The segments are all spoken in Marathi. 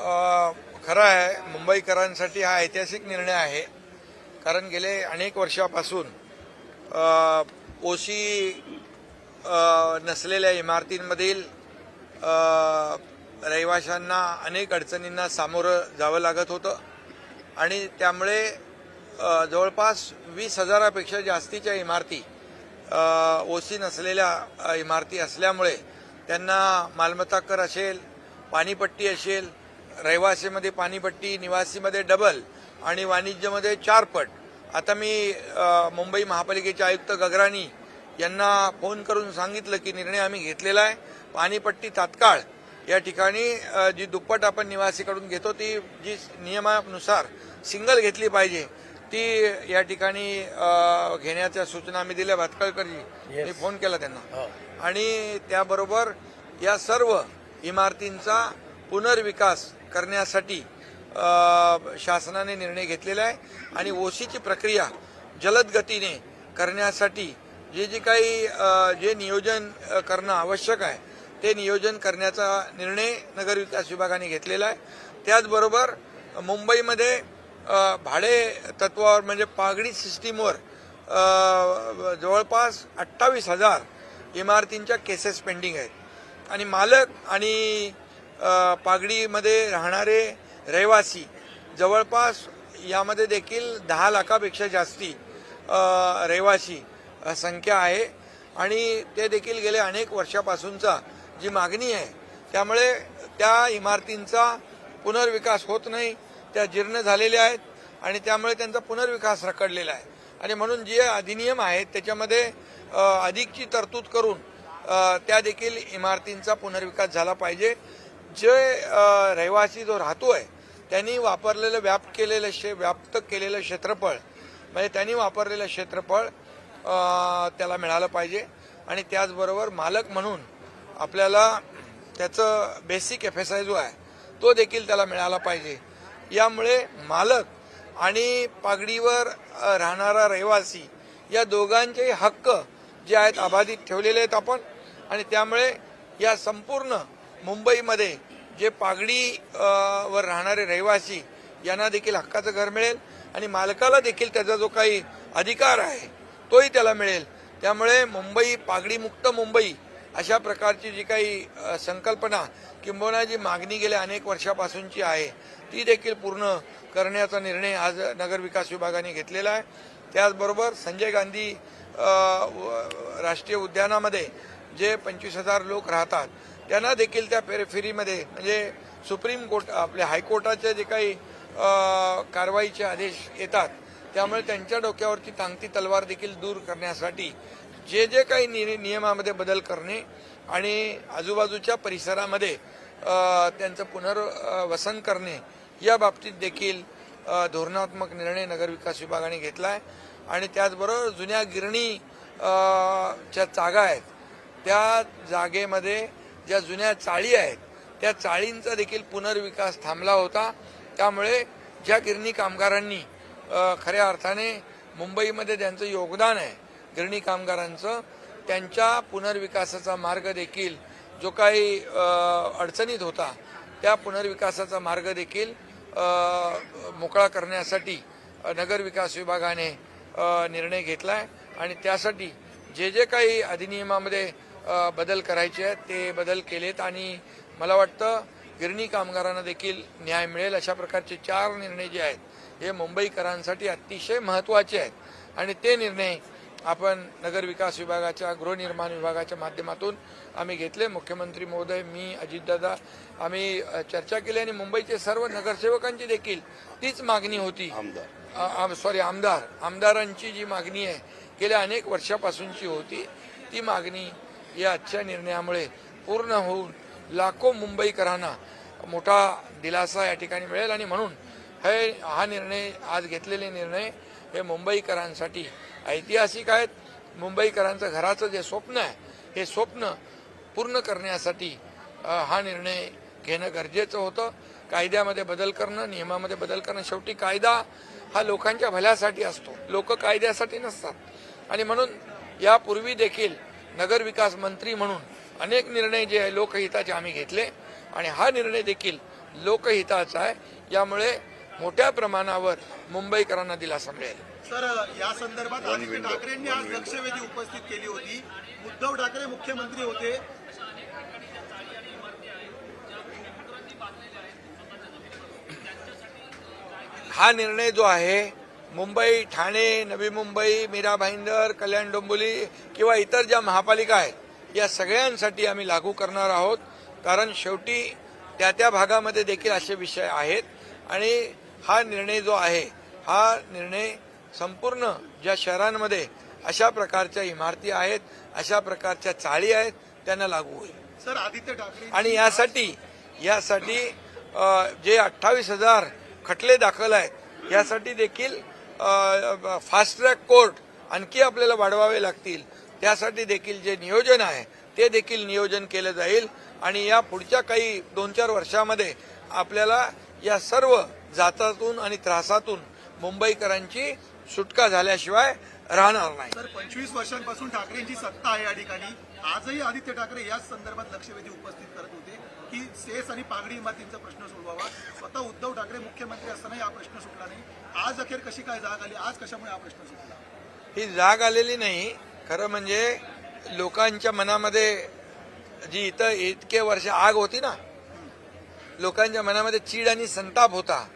खरं आहे, मुंबईकरांसाठी हा ऐतिहासिक निर्णय आहे. कारण गेले अनेक वर्षापासून ओसी नसलेल्या इमारतींमधील रहिवाशांना अनेक अडचणींना सामोरं जावं लागत होतं आणि त्यामुळे जवळपास 20,000पेक्षा जास्तीच्या इमारती ओसी नसलेल्या इमारती असल्यामुळे त्यांना मालमत्ता कर असेल, पाणीपट्टी असेल, रहिवासीमध्ये पाणीपट्टी, निवासीमध्ये डबल आणि वाणिज्यमध्ये 4 पट. आता मी मुंबई महापालिकेचे आयुक्त गगराणी यांना फोन करून सांगितलं की निर्णय आम्ही घेतलेला आहे. पाणीपट्टी तात्काळ या ठिकाणी जी दुप्पट आपण निवासीकडून घेतो ती जी नियमानुसार सिंगल घेतली पाहिजे ती या ठिकाणी घेण्याच्या सूचना मी दिल्या. भातखळकरजी मी फोन केला त्यांना आणि त्याबरोबर या सर्व इमारतींचा पुनर्विकास करण्यासाठी शासनाने निर्णय घेतलेला आहे आणि ओसीची प्रक्रिया जलद गतीने करण्यासाठी जे काही जे नियोजन करणं आवश्यक आहे ते नियोजन करण्याचा निर्णय नगरविकास विभागाने घेतलेला आहे. त्याचबरोबर मुंबईमध्ये भाडे तत्वावर म्हणजे पागडी सिस्टीमवर जवळपास 28,000 इमारतींच्या केसेस पेंडिंग आहेत आणि मालक आणि पागडीमध्ये राहणारे रहिवासी जवळपास यामध्ये देखील 10 लाखापेक्षा जास्ती रहिवासी संख्या आहे आणि ते देखील गेले अनेक वर्षापासूनचा जी मागणी आहे त्यामुळे त्या इमारतींचा पुनर्विकास होत नाही, त्या जीर्ण झालेल्या आहेत आणि त्यामुळे त्यांचा पुनर्विकास रखडलेला आहे आणि म्हणून जे अधिनियम आहेत त्याच्यामध्ये अधिकची तरतूद करून त्या देखील इमारतींचा पुनर्विकास झाला पाहिजे. जे रहिवासी जो राहतोय त्यांनी वापरलेलं व्याप्त केलेलं क्षेत्रफळ म्हणजे त्यांनी वापरलेलं क्षेत्रफळ त्याला मिळालं पाहिजे आणि त्याचबरोबर मालक म्हणून आपल्याला त्याचं बेसिक FSI जो आहे तो देखील त्याला मिळाला पाहिजे. यामुळे मालक आणि पागडीवर राहणारा रहिवासी या दोघांचे हक्क जे आहेत अबाधित ठेवलेले आहेत आपण आणि त्यामुळे या संपूर्ण मुंबईमध्ये जे पागडी वर राहणारे रहिवासी यांना देखील हक्काचं घर मिळेल आणि मालकाला देखील त्याचा जो काही अधिकार आहे तोही त्याला मिळेल. त्यामुळे मुंबई पागडीमुक्त मुंबई अशा प्रकारची जी काही संकल्पना किंबहुना जी मागणी गेल्या अनेक वर्षापासूनची आहे ती देखील पूर्ण करण्याचा निर्णय आज नगरविकास विभागाने घेतलेला आहे. त्याचबरोबर संजय गांधी राष्ट्रीय उद्यानामध्ये जे 25,000 लोक राहतात त्यांना देखील त्या फेरीमध्ये म्हणजे सुप्रीम कोर्ट आपल्या हायकोर्टाचे जे काही कारवाईचे आदेश येतात त्यामुळे त्यांच्या डोक्यावरची टांगती तलवार देखील दूर करण्यासाठी जे काही नियमामध्ये बदल करणे आणि आजूबाजूच्या परिसरामध्ये त्यांचं पुनर्वसन करणे या बाबतीत देखील धोरणात्मक निर्णय नगरविकास विभागाने घेतला आहे आणि त्याचबरोबर जुन्या गिरणीच्या जागा आहेत त्या जागेमध्ये ज्या जुन्या चाळी आहेत त्या चाळींचा देखील पुनर्विकास थांबला होता. त्यामुळे ज्या गिरणी कामगारांनी खऱ्या अर्थाने मुंबईमध्ये ज्यांचं योगदान आहे गिरणी कामगारांचं त्यांच्या पुनर्विकासाचा मार्ग देखील जो काही अडचणीत होता त्या पुनर्विकासाचा मार्ग देखील मोकळा करण्यासाठी नगरविकास विभागाने निर्णय घेतला आहे आणि त्यासाठी जे काही अधिनियमामध्ये बदल करायचे आहेत ते बदल केलेत आणि मला वाटतं गिरणी कामगारांना देखील न्याय मिळेल अशा प्रकारचे 4 निर्णय जे आहेत हे मुंबईकरांसाठी अतिशय महत्त्वाचे आहेत आणि ते निर्णय आपण नगरविकास विभागाच्या गृहनिर्माण विभागाच्या माध्यमातून आम्ही घेतले. मुख्यमंत्री महोदय, मी, अजितदादा आम्ही चर्चा केली आणि मुंबईचे सर्व नगरसेवकांची देखील तीच मागणी होती. आमदारांची जी मागणी आहे गेल्या अनेक वर्षापासूनची होती ती मागणी या आजच्या निर्णयामुळे पूर्ण होऊन लाखो मुंबईकरांना मोठा दिलासा या ठिकाणी मिळेल आणि म्हणून हा निर्णय आज घेतलेले निर्णय हे मुंबईकरांसाठी ऐतिहासिक आहेत. मुंबईकरांचं घराचं जे स्वप्न आहे हे स्वप्न पूर्ण करण्यासाठी हा निर्णय घेणं गरजेचं होतं. कायद्यामध्ये बदल करणं, नियमामध्ये बदल करणं, शेवटी कायदा हा लोकांच्या भल्यासाठी असतो, लोक कायद्यासाठी नसतात आणि म्हणून यापूर्वी देखील नगरविकास मंत्री म्हणून अनेक निर्णय जे लोकहिताचे आम्ही घेतले आणि हा निर्णय देखील लोकहिताचा आहे. यामुळे मोठ्या प्रमाणावर मुंबईकरांना दिलासा मिळेल. सर, या संदर्भात आदित्य ठाकरेंनी आज लक्षवेधी उपस्थित केली होती. उद्धव ठाकरे मुख्यमंत्री होते. हा निर्णय जो आहे मुंबई, ठाणे, नवी मुंबई, मीरा भाईंदर, कल्याण डोंबिवली किंवा इतर ज्या महापालिका आहेत या सगळ्यांसाठी आम्ही लागू करणार आहोत. कारण शेवटी त्या त्या भागामध्ये देखील असे विषय आहेत आणि हा निर्णय जो आहे हा निर्णय संपूर्ण ज्या शहरांमध्ये अशा प्रकारच्या इमारती आहेत, अशा प्रकारच्या चाळी आहेत त्यांना लागू होईल. सर, आदित्य ठाकरे आणि यासाठी जे 28,000 खटले दाखल आहेत यासाठी देखील फास्ट ट्रॅक कोर्ट आणखी आपल्याला वाढवावे लागतील. त्यासाठी देखील जे नियोजन आहे ते देखील नियोजन केलं जाईल आणि या पुढच्या काही 2-4 वर्षामध्ये आपल्याला या सर्व जाचातून आणि त्रासातून मुंबईकरांची सुटका झाल्याशिवाय राहणार नाही. सर, 25 वर्षांपासून ठाकरेंची सत्ता आहे या ठिकाणी. आजही आदित्य ठाकरे याच संदर्भात लक्षवेधी उपस्थित करत होते की सेस आणि पागडी इमारतींचा प्रश्न सोडवावा. स्वतः उद्धव ठाकरे मुख्यमंत्री असताना हा प्रश्न सुटला नाही. आज अखेर कशी काय जाग आली? आज कशामुळे हा प्रश्न सुटला? ही जाग आलेली नाही. खरं म्हणजे लोकांच्या मनामध्ये जी इतके वर्ष आग होती ना, लोकांच्या मनामध्ये चीड आणि संताप होता,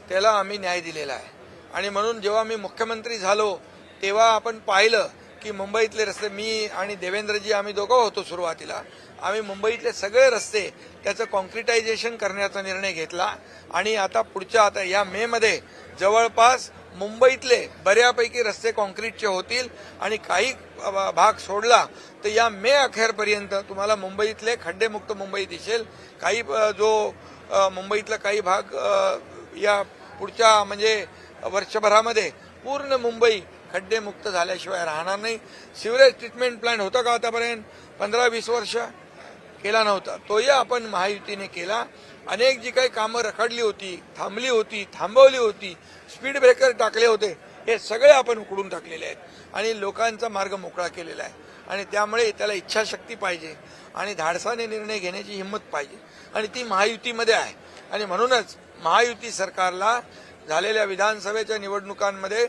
त्याला आम्ही न्याय दिलेला आहे. आणि म्हणून जेव्हा मी मुख्यमंत्री झालो तेव्हा आपण पाहिलं की मुंबईतले रस्ते, मी आणि देवेंद्रजी आम्ही दोघं होतो सुरुवातीला, आम्ही मुंबईतले सगळे रस्ते त्याचं कॉन्क्रिटायझेशन करण्याचा निर्णय घेतला. आणि आता या मेमध्ये जवळपास मुंबईतले बऱ्यापैकी रस्ते कॉन्क्रीटचे होतील आणि काही भाग सोडला तर या मे अखेरपर्यंत तुम्हाला मुंबईतले खड्डेमुक्त मुंबई दिसेल. काही मुंबईतला काही भाग या पुढच्या म्हणजे वर्षभरामध्ये पूर्ण मुंबई खड्डेमुक्त झाल्याशिवाय राहणार नाही. सिवरेज ट्रीटमेंट प्लांट होता का आतापर्यंत? 15-20 वर्ष केला नव्हता. तोही आपण महायुतीने केला. अनेक जी काही कामं रखडली होती, थांबली होती, थांबवली होती, स्पीड ब्रेकर टाकले होते, हे सगळे आपण उकडून टाकलेले आहेत आणि लोकांचा मार्ग मोकळा केलेला आहे. आणि त्यामुळे त्याला इच्छाशक्ती पाहिजे आणि धाडसाने निर्णय घेण्याची हिंमत पाहिजे आणि ती महायुतीमध्ये आहे. आणि म्हणूनच महायुती सरकारला झालेल्या विधानसभेच्या निवडणुकांमध्ये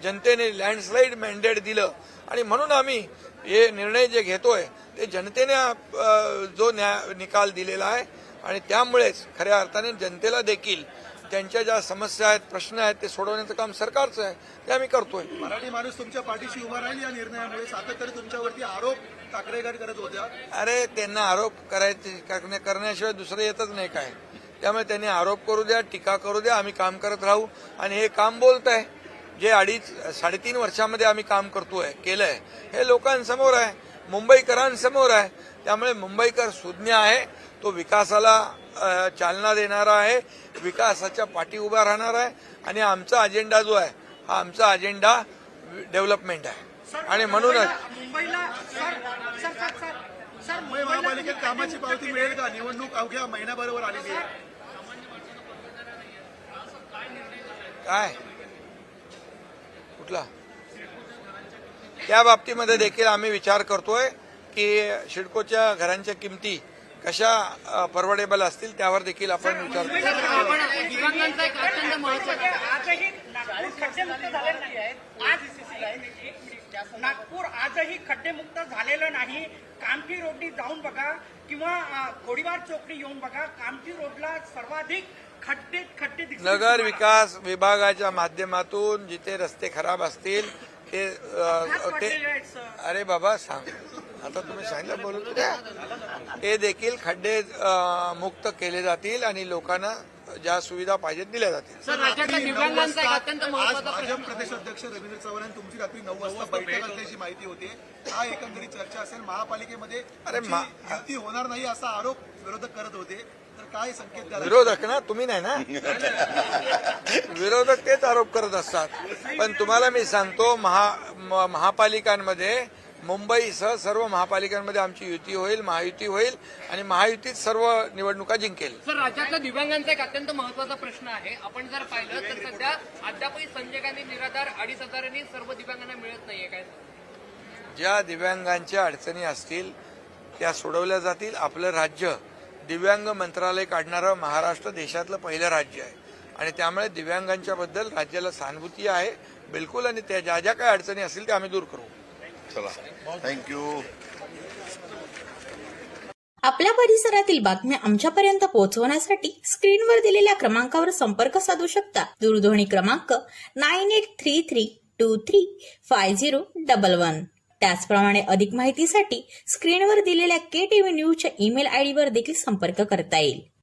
जनतेने लँडस्लाईड मॅन्डेट दिलं आणि म्हणून आम्ही हे निर्णय जे घेतोय ते जनतेने जो निकाल दिलेला आहे आणि त्यामुळेच खऱ्या अर्थाने जनतेला देखील त्यांच्या ज्या समस्या आहेत, प्रश्न आहेत ते सोडवण्याचं काम सरकारचं आहे, ते आम्ही करतोय. मराठी माणूस तुमच्या पाठीशी उभा राहील या निर्णयामुळे. सातत्याने तुमच्यावरती आरोप ठाकरेगड करत होत्या. अरे त्यांना आरोप करण्याशिवाय दुसरं येतच नाही काय. त्यामुळे त्यांनी आरोप करू द्या, टीका करू द्या, आम्ही काम करत राहू. आणि हे काम बोलत आहे जे 2.5-3.5 वर्षामध्ये आम्ही काम केलंय हे लोकांसमोर आहे, मुंबईकरांसमोर आहे. त्यामुळे मुंबईकर सुज्ञ आहे, तो विकासाला चालना देणारा आहे, विकासाच्या पाठी उभा राहणार आहे. आणि आमचा अजेंडा जो आहे हा आमचा अजेंडा डेव्हलपमेंट आहे. आणि म्हणूनच मुंबई महापालिकेत कामाची पावती मिळेल का? निवडणूक अवघ्या महिन्याबरोबर आलेली आहे. काय कुठला त्या बाबतीमध्ये देखील आम्ही विचार करतोय की सिडकोच्या घरांच्या किमती कशा परवडेबल असतील त्यावर देखील आपण विचार करू. नागपूर आजही खड्डेमुक्त झालेलं नाही. कामठी रोडनी जाऊन बघा किंवा गोडीबार चौकडी येऊन बघा, कामठी रोडला सर्वाधिक खड्डे दिसतात. नगर विकास विभागाच्या माध्यमातून जिथे रस्ते खराब असतील ते अरे बाबा सांग, आता तुम्ही सांगितलं बोलू द्या, ते देखील खड्डे मुक्त केले जातील आणि लोकांना ज्या सुविधा पाहिजेत दिल्या जातील. आज भाजप प्रदेशाध्यक्ष रवींद्र चव्हाण तुमची रात्री 9 वाजता बैठक असल्याची माहिती होते. हा एकंदरीत चर्चा असेल. महापालिकेमध्ये युती होणार नाही असा आरोप विरोधक करत होते, तर काय संकेत द्याल? विरोधक ना, तुम्ही नाही ना, विरोधक तेच आरोप करत असतात. पण तुम्हाला मी सांगतो महापालिकांमध्ये मुंबईसह सर्व महापालिकांमध्ये आमची युती होईल, महायुती होईल आणि महायुतीत सर्व निवडणुका जिंकेल. सर, राज्यातल्या दिव्यांगांचा एक अत्यंत महत्वाचा प्रश्न आहे. आपण जर पाहिलं तर सध्या अद्यापही संजय गांधी निराधार 2,500 सर्व दिव्यांगांना मिळत नाहीये. काय ज्या दिव्यांगांच्या अडचणी असतील त्या सोडवल्या जातील. आपलं राज्य दिव्यांग मंत्रालय काढणारं महाराष्ट्र देशातलं पहिलं राज्य आहे आणि त्यामुळे दिव्यांगांच्या बद्दल राज्याला सहानुभूती आहे बिलकुल, आणि त्या ज्या ज्या काही अडचणी असतील त्या आम्ही दूर करू. चला, थँक्यू. आपल्या परिसरातील बातम्या आमच्यापर्यंत पोहोचवण्यासाठी स्क्रीनवर दिलेल्या क्रमांकावर संपर्क साधू शकता. दूरध्वनी क्रमांक 9833235011. त्याचप्रमाणे अधिक माहितीसाठी स्क्रीनवर दिलेल्या KTV न्यूजच्या ईमेल आयडीवर देखील संपर्क करता येईल.